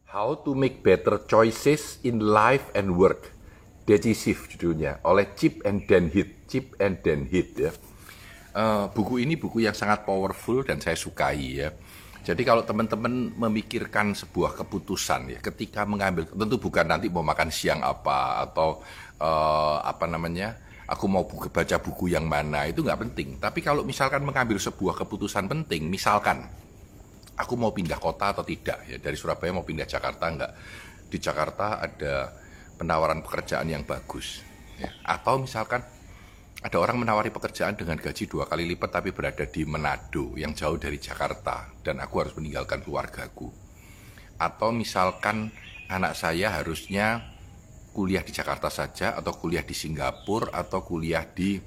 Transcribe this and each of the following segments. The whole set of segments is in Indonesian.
How to make better choices in life and work. Decisive judulnya, oleh Chip and Dan Heath. Chip and Dan Heath ya. Buku ini buku yang sangat powerful dan saya sukai ya. Jadi kalau teman-teman memikirkan sebuah keputusan ya, ketika mengambil, tentu bukan nanti mau makan siang apa atau aku mau baca buku yang mana, itu nggak penting. Tapi kalau misalkan mengambil sebuah keputusan penting, misalkan aku mau pindah kota atau tidak ya, dari Surabaya mau pindah Jakarta enggak, di Jakarta ada penawaran pekerjaan yang bagus ya. Atau misalkan ada orang menawari pekerjaan dengan gaji 2 kali lipat tapi berada di Manado yang jauh dari Jakarta dan aku harus meninggalkan keluargaku. Atau misalkan anak saya harusnya kuliah di Jakarta saja atau kuliah di Singapura atau kuliah di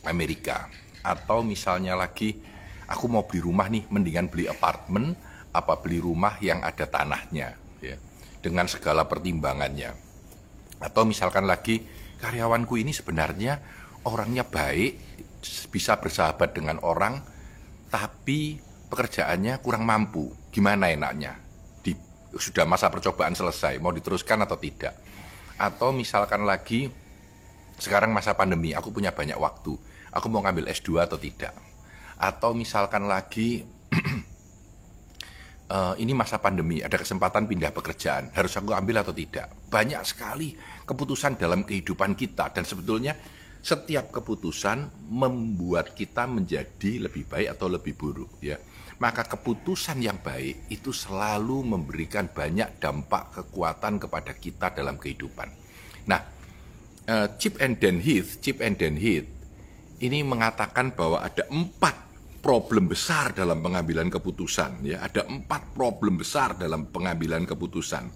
Amerika. Atau misalnya lagi aku mau beli rumah nih, mendingan beli apartemen apa beli rumah yang ada tanahnya ya, dengan segala pertimbangannya. Atau misalkan lagi karyawanku ini sebenarnya orangnya baik, bisa bersahabat dengan orang, tapi pekerjaannya kurang mampu. Gimana enaknya? Sudah masa percobaan selesai, mau diteruskan atau tidak? Atau misalkan lagi sekarang masa pandemi, aku punya banyak waktu, aku mau ngambil S2 atau tidak? Atau misalkan lagi ini masa pandemi, ada kesempatan pindah pekerjaan, harus aku ambil atau tidak? Banyak sekali keputusan dalam kehidupan kita, dan sebetulnya setiap keputusan membuat kita menjadi lebih baik atau lebih buruk ya. Maka keputusan yang baik itu selalu memberikan banyak dampak kekuatan kepada kita dalam kehidupan. Nah, Chip and Dan Heath ini mengatakan bahwa ada 4 problem besar dalam pengambilan keputusan ya. Ada 4 problem besar dalam pengambilan keputusan.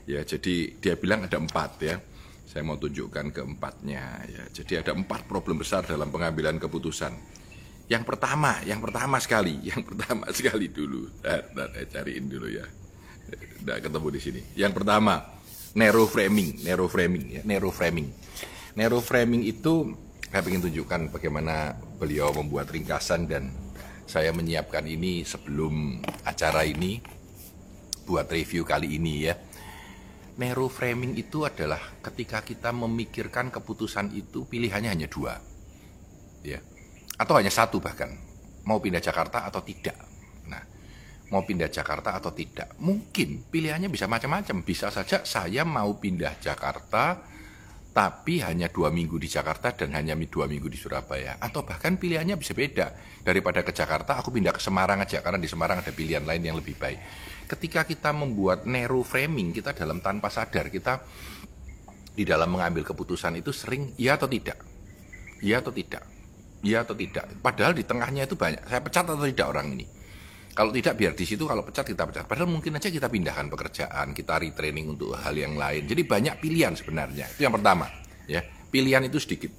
Ya, jadi dia bilang ada 4 ya. Saya mau tunjukkan keempatnya ya. Jadi ada 4 problem besar dalam pengambilan keputusan. Yang pertama sekali dulu. Saya cariin dulu ya. Nggak ketemu di sini. Yang pertama, narrow framing ya. Narrow framing itu saya ingin tunjukkan bagaimana beliau membuat ringkasan, dan saya menyiapkan ini sebelum acara ini buat review kali ini ya. Narrow framing itu adalah ketika kita memikirkan keputusan itu pilihannya hanya 2 ya, atau hanya 1 bahkan, mau pindah Jakarta atau tidak. Nah, mau pindah Jakarta atau tidak, mungkin pilihannya bisa macam-macam. Bisa saja saya mau pindah Jakarta tapi hanya 2 minggu di Jakarta dan hanya 2 minggu di Surabaya. Atau bahkan pilihannya bisa beda, daripada ke Jakarta aku pindah ke Semarang aja karena di Semarang ada pilihan lain yang lebih baik. Ketika kita membuat narrow framing, kita dalam tanpa sadar, kita di dalam mengambil keputusan itu sering iya atau tidak, iya atau tidak, iya atau tidak. Padahal di tengahnya itu banyak, saya pecat atau tidak orang ini. Kalau tidak biar di situ, kalau pecat kita pecat. Padahal mungkin aja kita pindahkan pekerjaan, kita retraining untuk hal yang lain. Jadi banyak pilihan sebenarnya. Itu yang pertama ya, pilihan itu sedikit.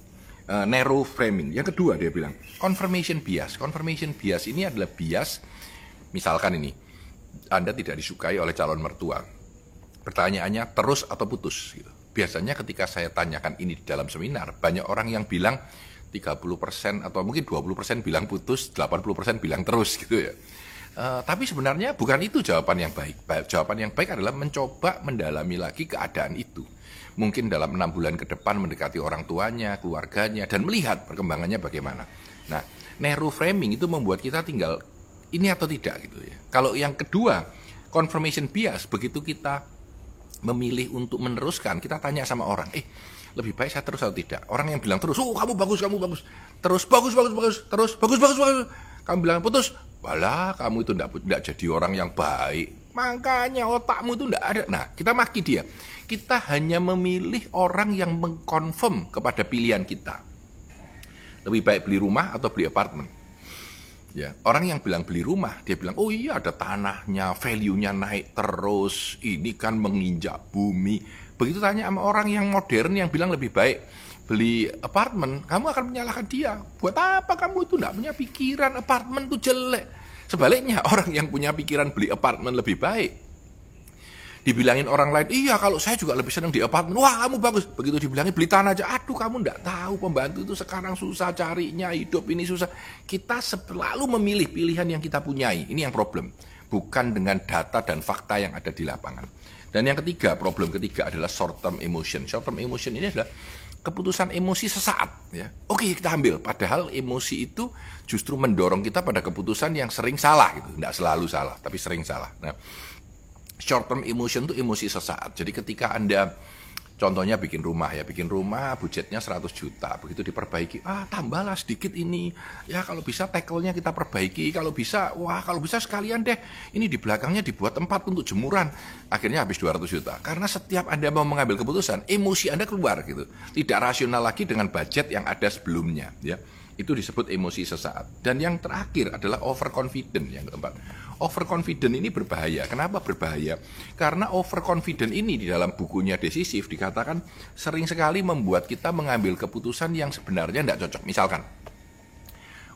Narrow framing. Yang kedua dia bilang confirmation bias. Confirmation bias ini adalah bias, misalkan ini Anda tidak disukai oleh calon mertua, pertanyaannya terus atau putus gitu. Biasanya ketika saya tanyakan ini di dalam seminar, banyak orang yang bilang 30% atau mungkin 20% bilang putus, 80% bilang terus gitu ya. Tapi sebenarnya bukan itu jawaban yang baik. Jawaban yang baik adalah mencoba mendalami lagi keadaan itu. Mungkin dalam 6 bulan ke depan mendekati orang tuanya, keluarganya, dan melihat perkembangannya bagaimana. Nah, narrow framing itu membuat kita tinggal ini atau tidak gitu ya. Kalau yang kedua, confirmation bias, begitu kita memilih untuk meneruskan, kita tanya sama orang, lebih baik saya terus atau tidak? Orang yang bilang terus, kamu bagus. Terus bagus. Terus bagus. Kamu bilang putus, walah kamu itu enggak jadi orang yang baik. Makanya otakmu itu enggak ada. Nah, kita maki dia. Kita hanya memilih orang yang mengkonfirm kepada pilihan kita. Lebih baik beli rumah atau beli apartemen? Ya, orang yang bilang beli rumah, dia bilang, oh iya ada tanahnya, value-nya naik terus, ini kan menginjak bumi. Begitu tanya sama orang yang modern yang bilang lebih baik beli apartemen, kamu akan menyalahkan dia. Buat apa kamu itu enggak punya pikiran apartemen itu jelek? Sebaliknya, orang yang punya pikiran beli apartemen lebih baik, dibilangin orang lain, iya kalau saya juga lebih senang di apartemen, wah kamu bagus. Begitu dibilangin beli tanah aja, aduh kamu enggak tahu pembantu itu sekarang susah carinya, hidup ini susah. Kita selalu memilih pilihan yang kita punyai, ini yang problem. bukan dengan data dan fakta yang ada di lapangan. Dan yang ketiga, problem ketiga adalah short term emotion. Short term emotion ini adalah keputusan emosi sesaat, ya. Oke, kita ambil, padahal emosi itu justru mendorong kita pada keputusan yang sering salah gitu. Nggak selalu salah, tapi sering salah. Nah, short term emotion itu emosi sesaat. Jadi ketika Anda contohnya bikin rumah, budgetnya 100 juta, begitu diperbaiki, tambahlah sedikit ini, ya kalau bisa tackle-nya kita perbaiki, kalau bisa sekalian deh, ini di belakangnya dibuat tempat untuk jemuran, akhirnya habis 200 juta, karena setiap Anda mau mengambil keputusan, emosi Anda keluar gitu, tidak rasional lagi dengan budget yang ada sebelumnya, ya. Itu disebut emosi sesaat. Dan yang terakhir adalah overconfident, yang keempat. Overconfident ini berbahaya. Kenapa berbahaya? Karena overconfident ini di dalam bukunya Decisif dikatakan sering sekali membuat kita mengambil keputusan yang sebenarnya tidak cocok. Misalkan,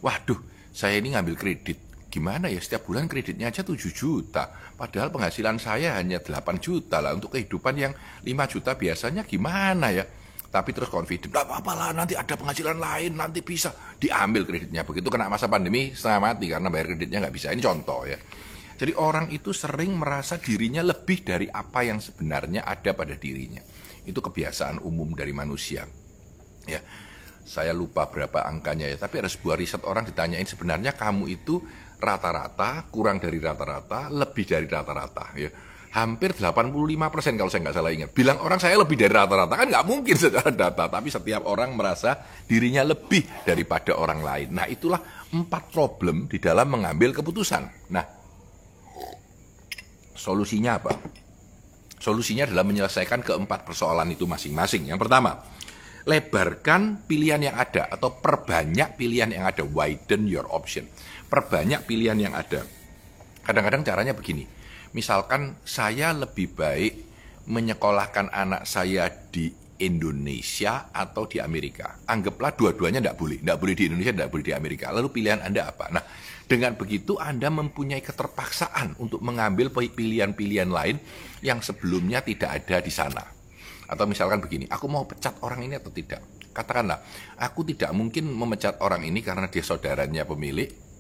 waduh, saya ini ngambil kredit. Gimana ya, setiap bulan kreditnya aja 7 juta. Padahal penghasilan saya hanya 8 juta lah. Untuk kehidupan yang 5 juta biasanya gimana ya? Tapi terus confident, gak apa-apa lah, nanti ada penghasilan lain, nanti bisa diambil kreditnya. Begitu kena masa pandemi, setengah mati karena bayar kreditnya nggak bisa. Ini contoh ya. Jadi orang itu sering merasa dirinya lebih dari apa yang sebenarnya ada pada dirinya. Itu kebiasaan umum dari manusia. Ya, saya lupa berapa angkanya ya, tapi ada sebuah riset orang ditanyain sebenarnya kamu itu rata-rata, kurang dari rata-rata, lebih dari rata-rata ya. Hampir 85% kalau saya nggak salah ingat. Bilang orang saya lebih dari rata-rata, kan nggak mungkin secara data. Tapi setiap orang merasa dirinya lebih daripada orang lain. Nah, itulah 4 problem di dalam mengambil keputusan. Nah, solusinya apa? Solusinya adalah menyelesaikan keempat persoalan itu masing-masing. Yang pertama, lebarkan pilihan yang ada atau perbanyak pilihan yang ada. Widen your option. Perbanyak pilihan yang ada. Kadang-kadang caranya begini. Misalkan saya lebih baik menyekolahkan anak saya di Indonesia atau di Amerika. Anggaplah dua-duanya tidak boleh di Indonesia, tidak boleh di Amerika. Lalu pilihan Anda apa? Nah, dengan begitu Anda mempunyai keterpaksaan untuk mengambil pilihan-pilihan lain yang sebelumnya tidak ada di sana. Atau misalkan begini, aku mau pecat orang ini atau tidak? Katakanlah, aku tidak mungkin memecat orang ini karena dia saudaranya pemilik.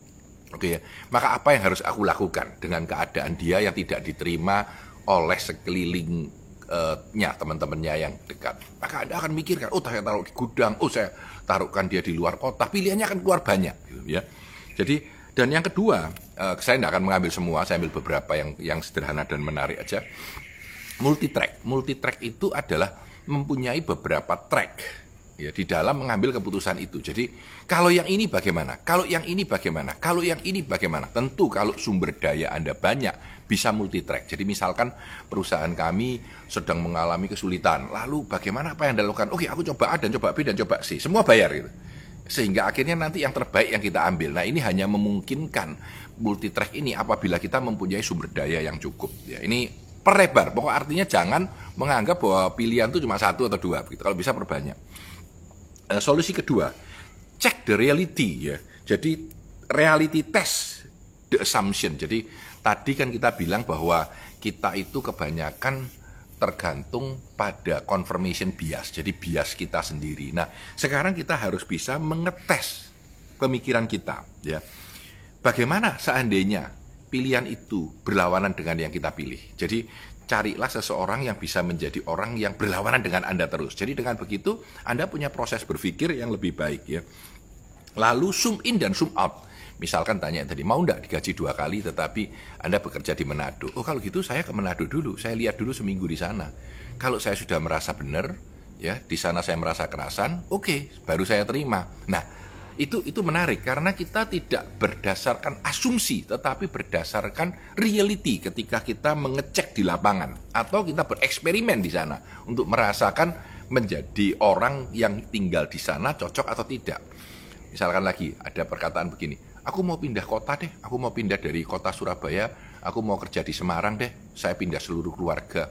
Oke ya, maka apa yang harus aku lakukan dengan keadaan dia yang tidak diterima oleh sekelilingnya, teman-temannya yang dekat? Maka Anda akan mikirkan, saya taruh di gudang, saya taruhkan dia di luar kota, pilihannya akan keluar banyak, gitu, ya. Jadi, dan yang kedua, saya tidak akan mengambil semua, saya ambil beberapa yang sederhana dan menarik aja. Multi-track itu adalah mempunyai beberapa track. Ya, di dalam mengambil keputusan itu. Jadi kalau yang ini bagaimana? Kalau yang ini bagaimana? Kalau yang ini bagaimana? Tentu kalau sumber daya Anda banyak bisa multi track. Jadi misalkan perusahaan kami sedang mengalami kesulitan. Lalu bagaimana apa yang Anda lakukan? Oke, aku coba A dan coba B dan coba C. Semua bayar gitu. Sehingga akhirnya nanti yang terbaik yang kita ambil. Nah, ini hanya memungkinkan multi track ini apabila kita mempunyai sumber daya yang cukup. Ya, ini perlebar. Pokok artinya jangan menganggap bahwa pilihan itu cuma 1 atau 2 gitu. Kalau bisa perbanyak. Solusi kedua, check the reality ya. Jadi reality test the assumption. Jadi tadi kan kita bilang bahwa kita itu kebanyakan tergantung pada confirmation bias. Jadi bias kita sendiri. Nah, sekarang kita harus bisa mengetes pemikiran kita ya. Bagaimana seandainya pilihan itu berlawanan dengan yang kita pilih. Jadi carilah seseorang yang bisa menjadi orang yang berlawanan dengan Anda terus. Jadi dengan begitu Anda punya proses berpikir yang lebih baik ya. Lalu zoom in dan zoom out. Misalkan tanya tadi, mau enggak digaji 2 kali tetapi Anda bekerja di Manado? Oh, kalau gitu saya ke Manado dulu. Saya lihat dulu seminggu di sana. Kalau saya sudah merasa benar, ya, di sana saya merasa kerasan, oke, baru saya terima. Nah, itu menarik karena kita tidak berdasarkan asumsi tetapi berdasarkan reality ketika kita mengecek di lapangan atau kita bereksperimen di sana untuk merasakan menjadi orang yang tinggal di sana cocok atau tidak. Misalkan lagi ada perkataan begini, aku mau pindah kota deh, aku mau pindah dari kota Surabaya, aku mau kerja di Semarang deh, saya pindah seluruh keluarga.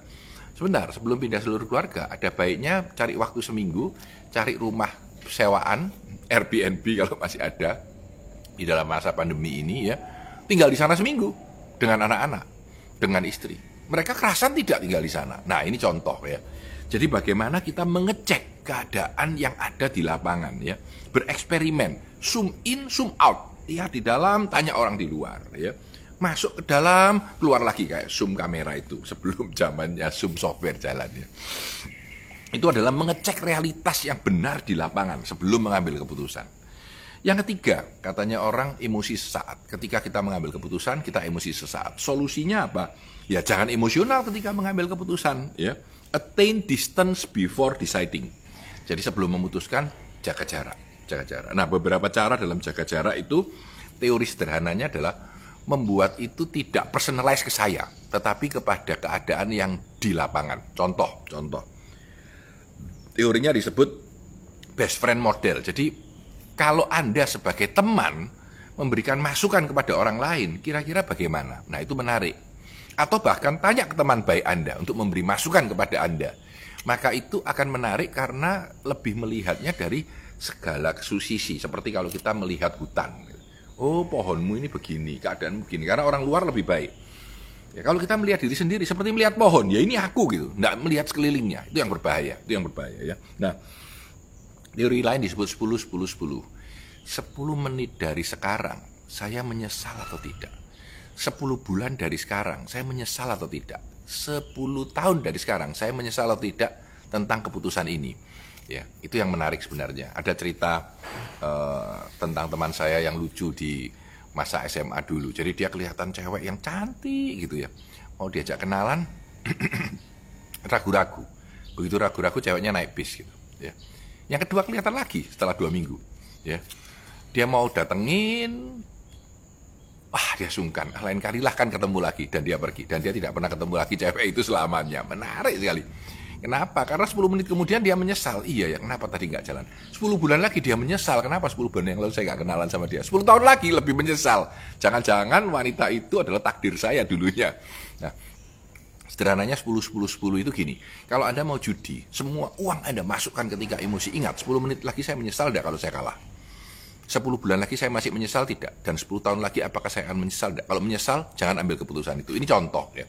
Sebentar, sebelum pindah seluruh keluarga ada baiknya cari waktu seminggu, cari rumah sewaan Airbnb kalau masih ada di dalam masa pandemi ini ya, tinggal di sana seminggu dengan anak-anak, dengan istri. Mereka kerasan tidak tinggal di sana. Nah, ini contoh ya. Jadi bagaimana kita mengecek keadaan yang ada di lapangan ya, bereksperimen, zoom in, zoom out, lihat di dalam, tanya orang di luar ya. masuk ke dalam, keluar lagi kayak zoom kamera itu sebelum zamannya zoom software jalannya. Itu adalah mengecek realitas yang benar di lapangan sebelum mengambil keputusan. Yang ketiga, katanya orang emosi sesaat. Ketika kita mengambil keputusan, kita emosi sesaat. Solusinya apa? Ya jangan emosional ketika mengambil keputusan. Ya, attain distance before deciding. Jadi sebelum memutuskan, jaga jarak. Jaga jarak. Nah, beberapa cara dalam jaga jarak itu, teori sederhananya adalah membuat itu tidak personalize ke saya, tetapi kepada keadaan yang di lapangan. Contoh. Teorinya disebut best friend model. Jadi kalau Anda sebagai teman memberikan masukan kepada orang lain, kira-kira bagaimana? Nah, itu menarik. Atau bahkan tanya ke teman baik Anda untuk memberi masukan kepada Anda. Maka itu akan menarik karena lebih melihatnya dari segala sisi. Seperti kalau kita melihat hutan. Oh, pohonmu ini begini, keadaanmu begini. Karena orang luar lebih baik. Ya, kalau kita melihat diri sendiri seperti melihat pohon, ya ini aku gitu. Nggak melihat sekelilingnya. Itu yang berbahaya. Ya. Nah, teori lain disebut 10-10-10. 10 menit dari sekarang, saya menyesal atau tidak? 10 bulan dari sekarang, saya menyesal atau tidak? 10 tahun dari sekarang, saya menyesal atau tidak tentang keputusan ini? Ya, itu yang menarik sebenarnya. Ada cerita tentang teman saya yang lucu di masa SMA dulu. Jadi dia kelihatan cewek yang cantik gitu ya. Mau diajak kenalan, ragu-ragu. Begitu ragu-ragu, ceweknya naik bis gitu. Ya. Yang kedua kelihatan lagi setelah 2 minggu. Ya. Dia mau datengin, dia sungkan. Lain kalilah kan ketemu lagi. Dan dia pergi. Dan dia tidak pernah ketemu lagi cewek itu selamanya. Menarik sekali. Kenapa? Karena 10 menit kemudian dia menyesal. Iya ya, kenapa tadi nggak jalan? 10 bulan lagi dia menyesal. Kenapa 10 bulan yang lalu saya nggak kenalan sama dia? 10 tahun lagi lebih menyesal. Jangan-jangan wanita itu adalah takdir saya dulunya. Nah, sederhananya 10-10-10 itu gini. Kalau Anda mau judi, semua uang Anda masukkan ketika emosi. Ingat, 10 menit lagi saya menyesal tidak kalau saya kalah? 10 bulan lagi saya masih menyesal tidak? Dan 10 tahun lagi apakah saya akan menyesal tidak? Kalau menyesal, jangan ambil keputusan itu. Ini contoh ya.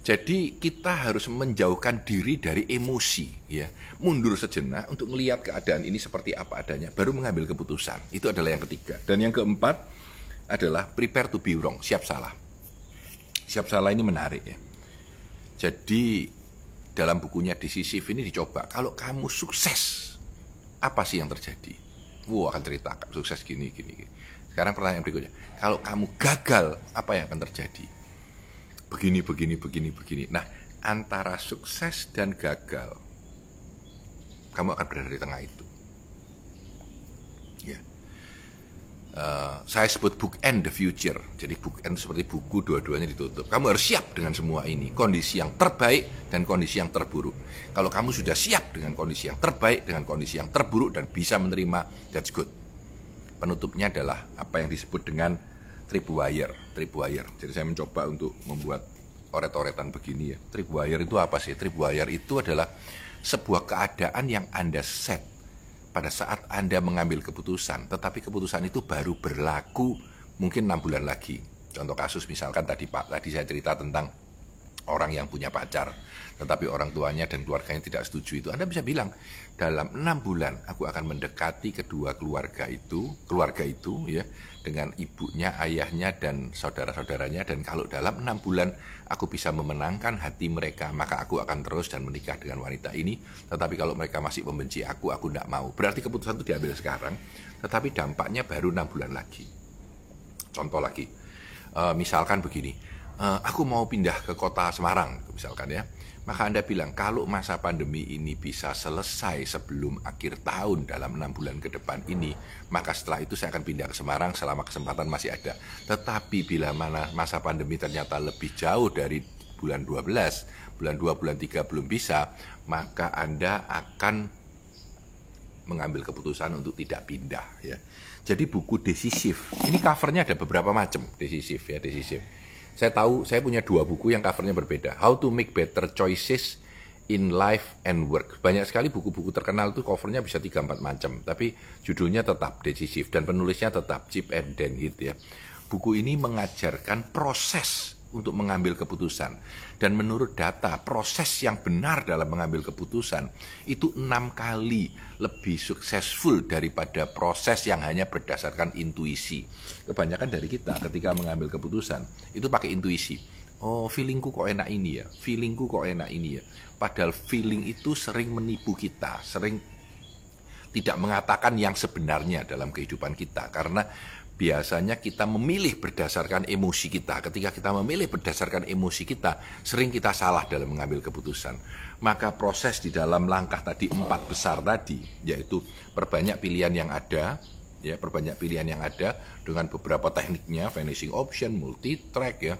Jadi kita harus menjauhkan diri dari emosi ya. Mundur sejenak untuk melihat keadaan ini seperti apa adanya, baru mengambil keputusan. Itu adalah yang ketiga. Dan yang keempat adalah prepare to be wrong, siap salah. Siap salah ini menarik ya. Jadi dalam bukunya Decisive ini dicoba, kalau kamu sukses, apa sih yang terjadi? Akan cerita sukses gini. Sekarang pertanyaan berikutnya, kalau kamu gagal, apa yang akan terjadi? Begini. Nah, antara sukses dan gagal, kamu akan berada di tengah itu. Ya. Saya sebut bookend the future. Jadi bookend seperti buku, dua-duanya ditutup. Kamu harus siap dengan semua ini. Kondisi yang terbaik dan kondisi yang terburuk. Kalau kamu sudah siap dengan kondisi yang terbaik, dengan kondisi yang terburuk, dan bisa menerima, that's good. Penutupnya adalah apa yang disebut dengan tripwire. Jadi saya mencoba untuk membuat oret-oretan begini ya. Tripwire itu apa sih? Tripwire itu adalah sebuah keadaan yang Anda set pada saat Anda mengambil keputusan, tetapi keputusan itu baru berlaku mungkin 6 bulan lagi. Contoh kasus misalkan tadi saya cerita tentang orang yang punya pacar, tetapi orang tuanya dan keluarganya tidak setuju itu. Anda bisa bilang, dalam 6 bulan aku akan mendekati kedua keluarga itu ya, dengan ibunya, ayahnya, dan saudara-saudaranya, dan kalau dalam 6 bulan aku bisa memenangkan hati mereka, maka aku akan terus dan menikah dengan wanita ini. Tetapi kalau mereka masih membenci aku tidak mau. Berarti keputusan itu diambil sekarang, tetapi dampaknya baru 6 bulan lagi. Contoh lagi, misalkan begini, aku mau pindah ke kota Semarang, misalkan ya. Maka Anda bilang, kalau masa pandemi ini bisa selesai sebelum akhir tahun dalam 6 bulan ke depan ini, maka setelah itu saya akan pindah ke Semarang selama kesempatan masih ada. Tetapi bila mana masa pandemi ternyata lebih jauh dari bulan 12, bulan 2, bulan 3 belum bisa, maka Anda akan mengambil keputusan untuk tidak pindah ya. Jadi buku Decisive, ini covernya ada beberapa macam, Decisive. Saya tahu, saya punya 2 buku yang covernya berbeda. How to make better choices in life and work. Banyak sekali buku-buku terkenal itu covernya bisa 3-4 macam. Tapi judulnya tetap Decisive dan penulisnya tetap Chip and Dan Heath ya. Buku ini mengajarkan proses untuk mengambil keputusan. Dan menurut data, proses yang benar dalam mengambil keputusan itu 6 kali lebih successful daripada proses yang hanya berdasarkan intuisi. Kebanyakan dari kita ketika mengambil keputusan itu pakai intuisi. Oh, feelingku kok enak ini ya, feelingku kok enak ini ya. Padahal feeling itu sering menipu kita, sering tidak mengatakan yang sebenarnya dalam kehidupan kita. Karena biasanya kita memilih berdasarkan emosi kita. Ketika kita memilih berdasarkan emosi kita, sering kita salah dalam mengambil keputusan. Maka proses di dalam langkah tadi 4 besar tadi, yaitu perbanyak pilihan yang ada, ya, perbanyak pilihan yang ada dengan beberapa tekniknya, vanishing option, multi track ya,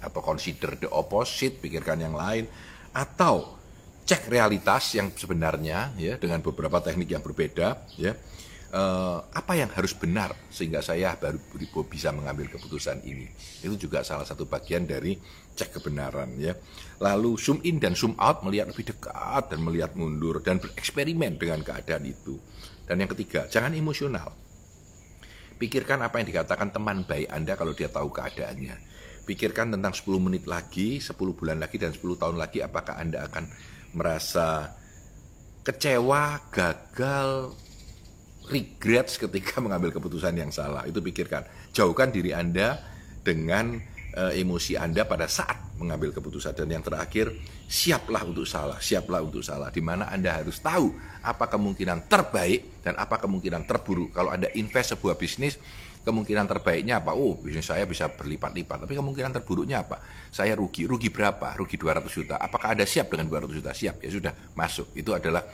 atau consider the opposite, pikirkan yang lain, atau cek realitas yang sebenarnya ya dengan beberapa teknik yang berbeda ya. Apa yang harus benar sehingga saya baru bisa mengambil keputusan ini. Itu juga salah satu bagian dari cek kebenaran ya. Lalu zoom in dan zoom out, melihat lebih dekat dan melihat mundur dan bereksperimen dengan keadaan itu. Dan yang ketiga, jangan emosional. Pikirkan apa yang dikatakan teman baik Anda kalau dia tahu keadaannya. Pikirkan tentang 10 menit lagi, 10 bulan lagi, dan 10 tahun lagi apakah Anda akan merasa kecewa, gagal, regrets ketika mengambil keputusan yang salah. Itu pikirkan. Jauhkan diri Anda dengan emosi Anda pada saat mengambil keputusan. Dan yang terakhir, siaplah untuk salah, siaplah untuk salah. Di mana Anda harus tahu apa kemungkinan terbaik dan apa kemungkinan terburuk. Kalau Anda invest sebuah bisnis, kemungkinan terbaiknya apa? Oh, bisnis saya bisa berlipat-lipat. Tapi kemungkinan terburuknya apa? Saya rugi. Rugi berapa? Rugi 200 juta. Apakah Anda siap dengan 200 juta? Siap. Ya sudah, masuk. Itu adalah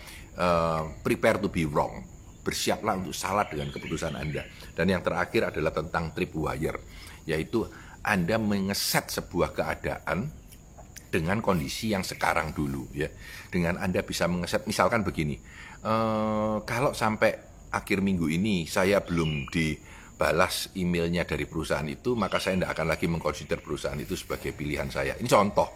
prepare to be wrong. Bersiaplah untuk salah dengan keputusan Anda. Dan yang terakhir adalah tentang tripwire, yaitu Anda mengeset sebuah keadaan dengan kondisi yang sekarang dulu ya. Dengan Anda bisa mengeset, misalkan begini, kalau sampai akhir minggu ini saya belum dibalas emailnya dari perusahaan itu, maka saya tidak akan lagi mengconsider perusahaan itu sebagai pilihan saya. Ini contoh.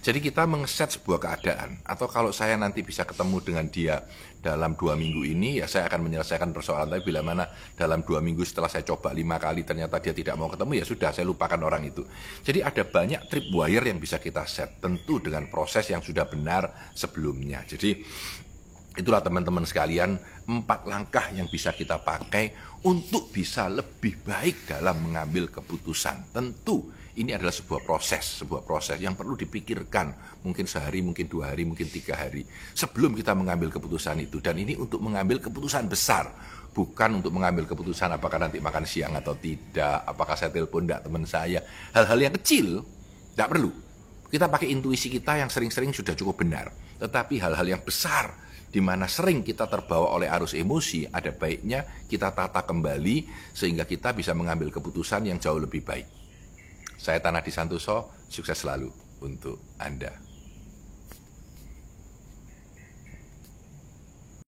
Jadi kita mengeset sebuah keadaan. Atau kalau saya nanti bisa ketemu dengan dia dalam 2 minggu ini, ya saya akan menyelesaikan persoalan. Tapi bila mana dalam 2 minggu setelah saya coba 5 kali ternyata dia tidak mau ketemu, ya sudah, saya lupakan orang itu. Jadi ada banyak tripwire yang bisa kita set, tentu dengan proses yang sudah benar sebelumnya. Jadi itulah teman-teman sekalian, 4 langkah yang bisa kita pakai untuk bisa lebih baik dalam mengambil keputusan. Tentu ini adalah sebuah proses yang perlu dipikirkan, mungkin sehari, mungkin 2 hari, mungkin 3 hari sebelum kita mengambil keputusan itu. Dan ini untuk mengambil keputusan besar, bukan untuk mengambil keputusan apakah nanti makan siang atau tidak, apakah saya telepon enggak teman saya. Hal-hal yang kecil tidak perlu. Kita pakai intuisi kita yang sering-sering sudah cukup benar. Tetapi hal-hal yang besar di mana sering kita terbawa oleh arus emosi, ada baiknya kita tata kembali sehingga kita bisa mengambil keputusan yang jauh lebih baik. Saya Tanah Di Santoso, sukses selalu untuk Anda.